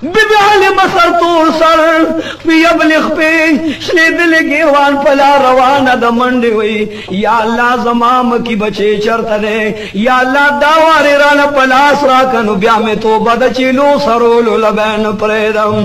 بی علم سر تور سر پی ابلغ پی شلی دل گیوان پلا روان دا منڈی وی یا اللہ زمام کی بچے چرت دے یا اللہ داواری رانا پلاس راکنو بیا میں تو بدا چلو سرولو لبین پریدم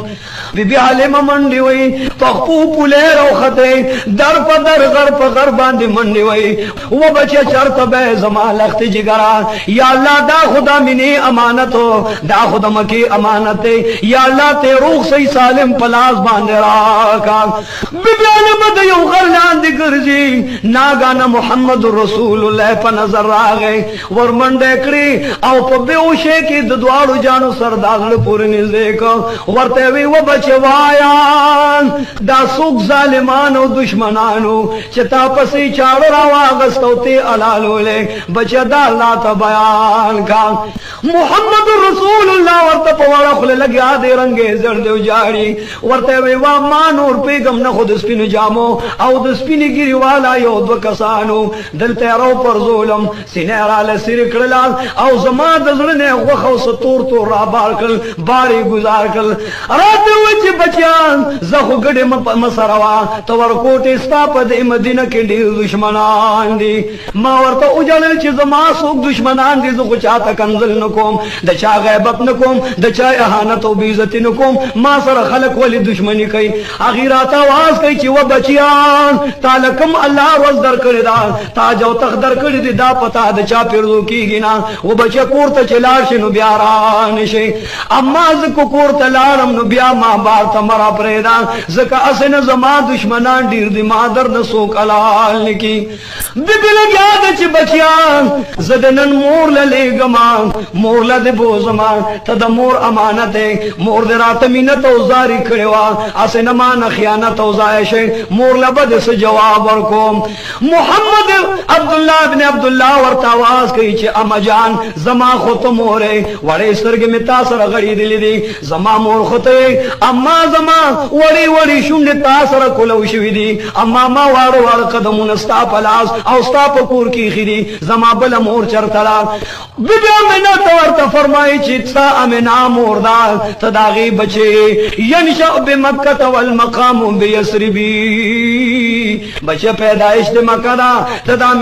بی علم منڈی وی پخپو پولے رو خطے در پا در غر پا غر باندی منڈی وی وہ بچے چرت بے زمان لخت جگرا یا اللہ دا خدا منی امانتو دا خدا مکی امانتے یا اللہ تے روح سی سالم پلاس باندے راکا بی علم دیو غرلان دی گرجی ناگانا محمد رسول اللہ پا نظر راگے ورمنڈے کری او پا بیوشے کی ددوارو جانو سرداغل پوری نزدے کو ورتے وی و بچے وایان دا سوک ظالمانو دشمنانو چتا پسی چارو راواغستو تے علالو لے بچے دا اللہ تا بیان کا محمد رسول اللہ ورطا پوارا خلے لگیا دے رنگے زردو جاری ورتے وی مانور پیغم نخود سپینو جامو او د سپینی گیری والا یو دو کسانو دل تیرو پر ظلم سینیرال سیر کرلال او زمان دزرنے وخو ستور تو رابار کل باری گزار کل رات وچ بچیان زخو گڑی مسروا تور کوٹی ستا پا دی مدینہ کی دی دشمنان دی ما ورطا اجلل چی زمان سوک دشمنان دی زخو چاہتا کنزل نکوم دا چا غیبت نکوم دا چا احانت و بیزتی نکوم ما سر خلق ولی دشمنی کئی اخیرات آواز کئی چی و بچیان تا لکم اللہ روز در کردا تا جو تخ در کردی دا پتا دا چا پیرزو کی گینا و بچے کورتا چلار شنو بیاران شی اما زکو کورتا لارم نو بیا ما بارتا مرا پریدا زکا اسن زمان دشمنان دیر دی مادر نسوک علال نکی بی لگیا دا چی بچیان زدنن مور للے گمان مور لدی بوزمان تا دا مور امانت ہے مور دی رات مینت اوزاری کڑوا اسن مان خیانت اوزائشے مور لبد سے جواب ورکو محمد عبداللہ ابن عبداللہ ورطاواز کئی چھے اما جان زما خود مورے وڑے سرگ میں تاثر غڑی دلی دی زما مور خطے اما زما وڑی وڑی شمد تاثر کلو شوی دی اما ما وارو وار قدمون ستا پلاس او ستا پکور کی خیدی زما بلا مور چرتلا ببیا منا تورتا فرمائی چھتا امنا موردار تداغی بچے ینشا بمکت والمقام بیسربی بچے پیدائش دے مکہ دا تدا